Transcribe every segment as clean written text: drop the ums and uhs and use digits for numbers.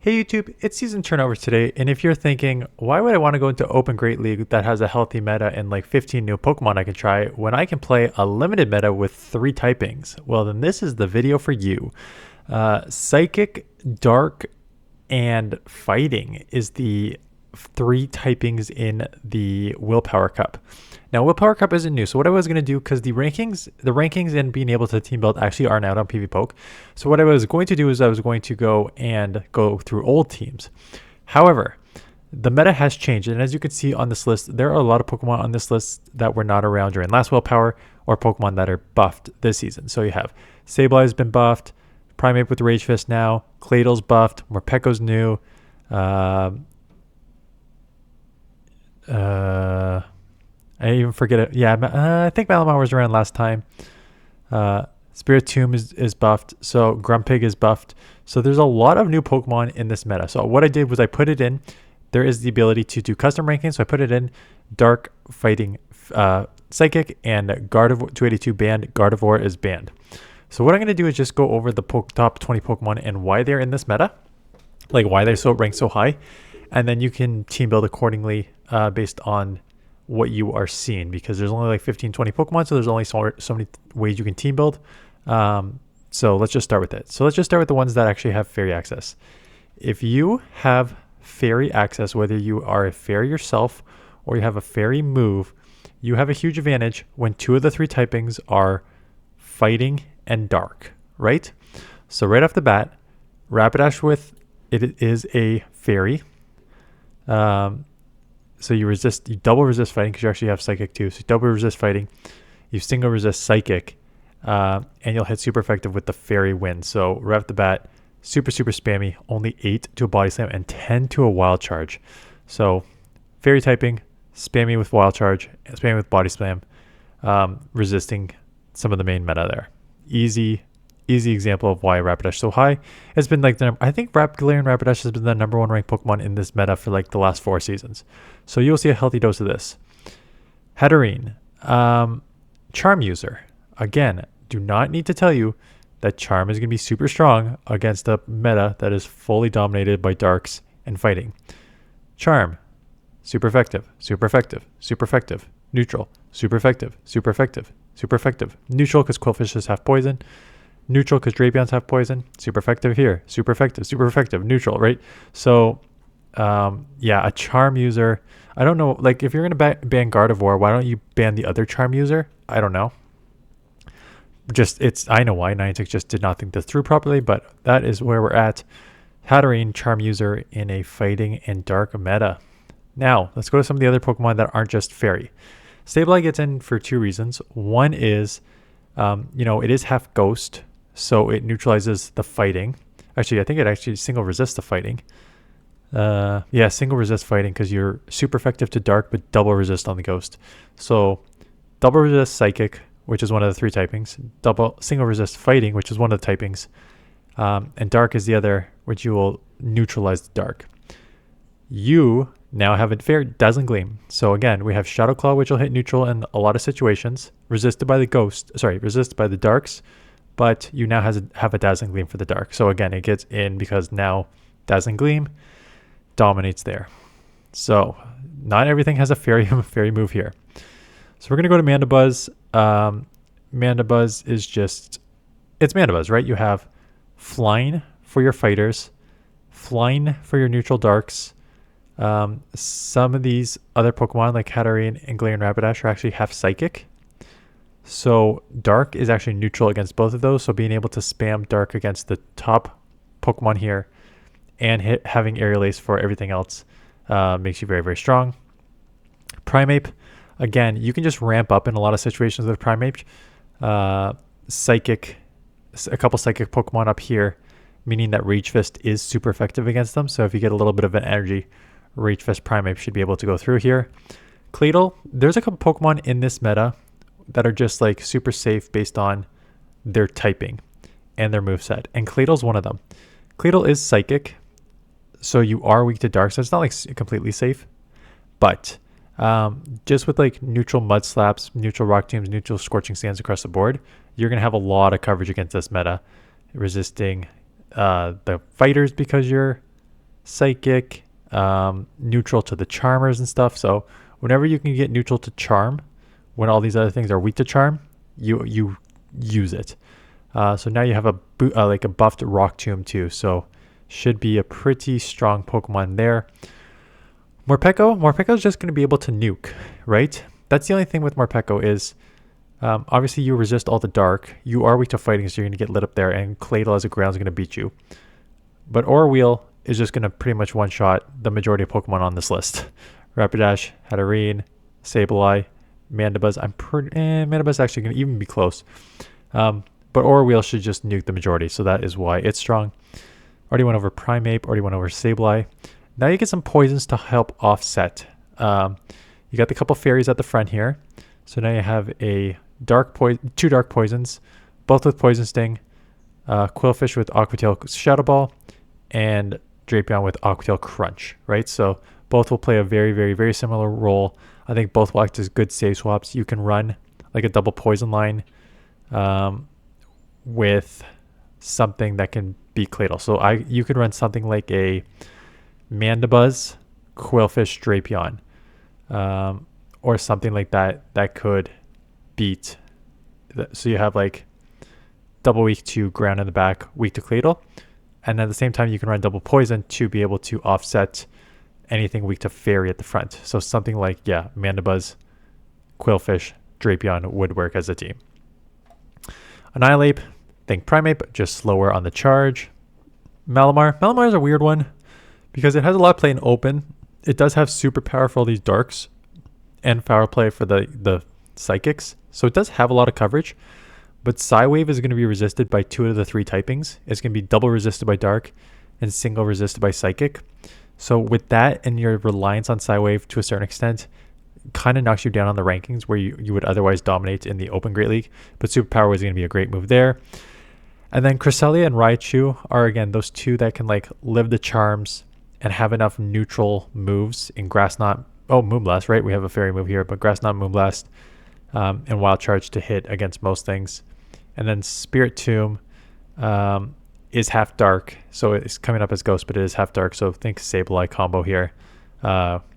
Hey YouTube, it's season turnover today, and if you're thinking, why would I want to go into Open Great League that has a healthy meta and like 15 new Pokemon I can try when I can play a limited meta with 3 typings? Well, then this is the video for you. Psychic, Dark, and Fighting is the 3 typings in the Willpower Cup. Now, Willpower Cup isn't new, so what I was going to do, because the rankings and being able to team build actually aren't out on PVPoke. So what I was going to do is I was going to go through old teams. However, the meta has changed, and as you can see on this list, there are a lot of Pokemon on this list that were not around during last Willpower, or Pokemon that are buffed this season. So you have Sableye has been buffed, Primeape with Rage Fist now, Claydol's buffed, Morpeko's new, I even forget it. Yeah, I think Malamar was around last time. Spiritomb is buffed. So Grumpig is buffed. So there's a lot of new Pokemon in this meta. So what I did was I put it in. There is the ability to do custom ranking. So I put it in Dark, Fighting, Psychic, and Gardevoir 282 banned. Gardevoir is banned. So what I'm going to do is just go over the top 20 Pokemon and why they're in this meta. Like why they're ranked so high. And then you can team build accordingly based on what you are seeing, because there's only like 15-20 Pokemon, so there's only so many ways you can team build. So let's just start with it. So let's just start with the ones that actually have fairy access. If you have fairy access, whether you are a fairy yourself or you have a fairy move, you have a huge advantage when 2 of the 3 typings are Fighting and Dark, right? So right off the bat, Rapidash with it is a fairy. So you double resist Fighting because you actually have Psychic too. So you double resist Fighting, you single resist Psychic, and you'll hit super effective with the Fairy Wind. So right off the bat, super spammy, only 8 to a Body Slam and 10 to a Wild Charge. So Fairy typing, spammy with Wild Charge, spammy with Body Slam, resisting some of the main meta there. Easy example of why Rapidash is so high. It's been like I think Galarian Rapidash has been the #1 ranked Pokemon in this meta for like the last 4 seasons. So you'll see a healthy dose of this. Hatterene, Charm user. Again, do not need to tell you that Charm is going to be super strong against a meta that is fully dominated by Darks and Fighting. Charm, super effective, neutral, super effective, neutral because Quillfishes have poison, neutral because Drapion's have poison, super effective here, super effective, neutral, right? So yeah, a Charm user, I don't know, like if you're going to ban Gardevoir, why don't you ban the other Charm user? I don't know. I know why. Niantic just did not think this through properly, but that is where we're at. Hatterene, Charm user in a Fighting and Dark meta. Now, let's go to some of the other Pokemon that aren't just Fairy. Sableye gets in for 2 reasons. One is, it is half Ghost, so it neutralizes the Fighting. Actually, I think it actually single resists the Fighting. Yeah, single resist Fighting because you're super effective to Dark, but double resist on the Ghost. So double resist Psychic, which is one of the 3 typings. Single resist Fighting, which is one of the typings. And Dark is the other, which you will neutralize the Dark. You now have a fair Dazzling Gleam. So again, we have Shadow Claw, which will hit neutral in a lot of situations. Resisted by the Darks, but you now have a Dazzling Gleam for the Dark. So again, it gets in because now Dazzling Gleam dominates there. So not everything has a fairy move here. So we're going to go to Mandibuzz. Mandibuzz is it's Mandibuzz, right? You have Flying for your fighters, Flying for your neutral Darks. Some of these other Pokemon like Hatterene and Galarian Rapidash are actually half Psychic. So Dark is actually neutral against both of those. So being able to spam Dark against the top Pokemon here and having Aerial Ace for everything else makes you very strong. Primeape, again, you can just ramp up in a lot of situations with Primeape. Psychic, a couple Psychic Pokemon up here, meaning that Rage Fist is super effective against them. So if you get a little bit of an energy, Rage Fist Primeape should be able to go through here. Claydol, there's a couple Pokemon in this meta that are just like super safe based on their typing and their moveset. And Claydol's one of them. Claydol is Psychic, so you are weak to Dark, so it's not like completely safe. But just with like neutral Mud Slaps, neutral Rock Tombs, neutral Scorching Sands across the board, you're going to have a lot of coverage against this meta, resisting the fighters because you're psychic, neutral to the charmers and stuff. So whenever you can get neutral to charm, when all these other things are weak to charm, you use it. So now you have a like a buffed Rock Tomb too. So should be a pretty strong Pokemon there. Morpeko is just going to be able to nuke, right? That's the only thing with Morpeko is obviously you resist all the dark. You are weak to fighting, so you're going to get lit up there, and Claydol as a ground is going to beat you. But Aura Wheel is just going to pretty much one-shot the majority of Pokemon on this list. Rapidash, Hatterene, Sableye, Mandibuzz. Mandibuzz actually going to even be close. But Aura Wheel should just nuke the majority, so that is why it's strong. Already went over Primeape, already went over Sableye. Now you get some poisons to help offset. You got the couple fairies at the front here. So now you have a two dark poisons, both with Poison Sting, Quillfish with Aquatail Shadow Ball, and Drapion with Aquatail Crunch, right? So both will play a very, very, very similar role. I think both will act as good save swaps. You can run like a double poison line with something that can beat Claydol. So you could run something like a Mandibuzz, Quillfish, Drapion, or something like that could beat. So you have like double weak to ground in the back, weak to Claydol, and at the same time you can run double poison to be able to offset anything weak to Fairy at the front. So something like Mandibuzz, Quillfish, Drapion would work as a team. Annihilate, think Primeape, just slower on the charge. Malamar is a weird one because it has a lot of play in open. It does have super power for all these darks and foul play for the psychics. So it does have a lot of coverage, but Psywave is going to be resisted by 2 of the 3 typings. It's going to be double resisted by dark and single resisted by psychic. So with that and your reliance on Psywave to a certain extent, kind of knocks you down on the rankings where you would otherwise dominate in the Open Great League. But Superpower is going to be a great move there. And then Cresselia and Raichu are, again, those 2 that can like live the charms and have enough neutral moves in Grass Knot. Oh, Moonblast, right? We have a fairy move here, but Grass Knot, Moonblast, and Wild Charge to hit against most things. And then Spirit Tomb is half dark, so it's coming up as Ghost, but it is half dark, so think Sableye combo here.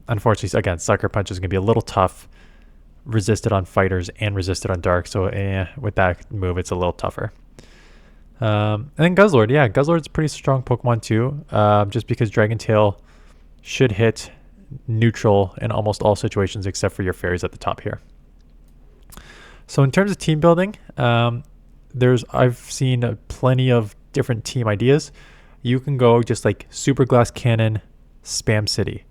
Unfortunately, again, Sucker Punch is going to be a little tough, resisted on fighters and resisted on dark, so with that move, it's a little tougher. And then Guzzlord, Guzzlord's a pretty strong Pokemon too, just because Dragon Tail should hit neutral in almost all situations except for your fairies at the top here. So in terms of team building, I've seen plenty of different team ideas. You can go just like Super Glass Cannon, Spam City,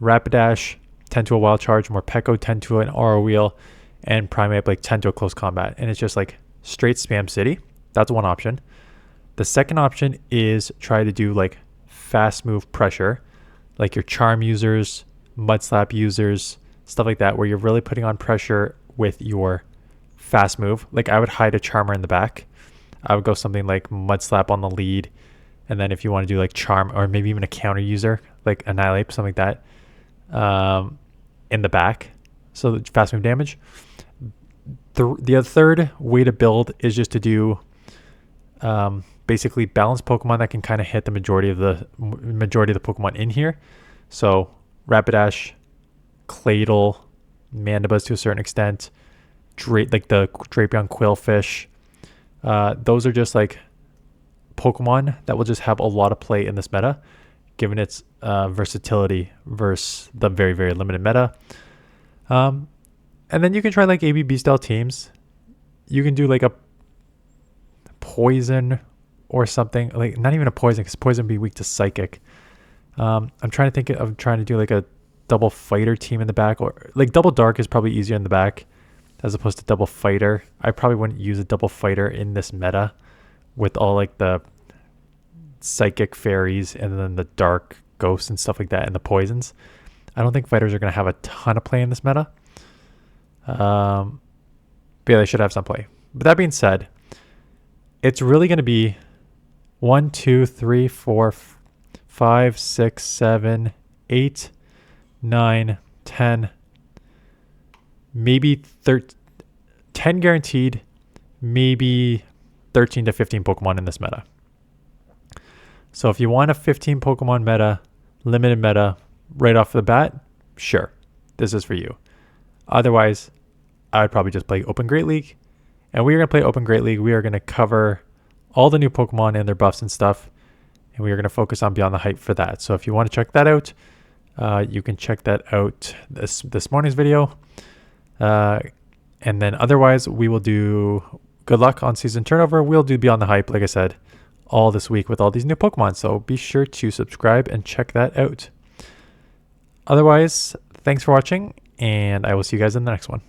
Rapidash, 10 to a Wild Charge, Morpeko, 10 to an Aura Wheel, and Primeape like 10 to a Close Combat. And it's just like straight Spam City. That's one option. The second option is try to do like fast move pressure, like your Charm users, Mud Slap users, stuff like that, where you're really putting on pressure with your fast move. Like I would hide a Charmer in the back. I would go something like Mud Slap on the lead. And then if you want to do like Charm or maybe even a counter user, like Annihilate, something like that, in the back. So fast move damage. The third way to build is just to do basically balanced Pokemon that can kind of hit the majority of the Pokemon in here. So Rapidash, Claydol, Mandibuzz to a certain extent, like the Drapion, Quillfish. Those are just like Pokemon that will just have a lot of play in this meta, given its versatility versus the very, very limited meta. And then you can try like ABB style teams. You can do like a poison or something, like not even a poison, because poison would be weak to psychic. I'm trying to think of trying to do like a double fighter team in the back, or like double dark is probably easier in the back as opposed to double fighter. I probably wouldn't use a double fighter in this meta with all like the psychic fairies and then the dark ghosts and stuff like that and the poisons. I don't think fighters are going to have a ton of play in this meta. But yeah, they should have some play. But that being said, it's really going to be 1, 2, 3, 4, 5, 6, 7, 8, 9, 10, maybe 10 guaranteed, maybe 13 to 15 Pokemon in this meta. So if you want a 15 Pokemon meta, limited meta, right off the bat, sure, this is for you. Otherwise, I would probably just play Open Great League. And we are going to play Open Great League. We are going to cover all the new Pokemon and their buffs and stuff. And we are going to focus on Beyond the Hype for that. So if you want to check that out, you can check that out this morning's video. And then otherwise, we will do good luck on season turnover. We'll do Beyond the Hype, like I said, all this week with all these new Pokemon. So be sure to subscribe and check that out. Otherwise, thanks for watching, and I will see you guys in the next one.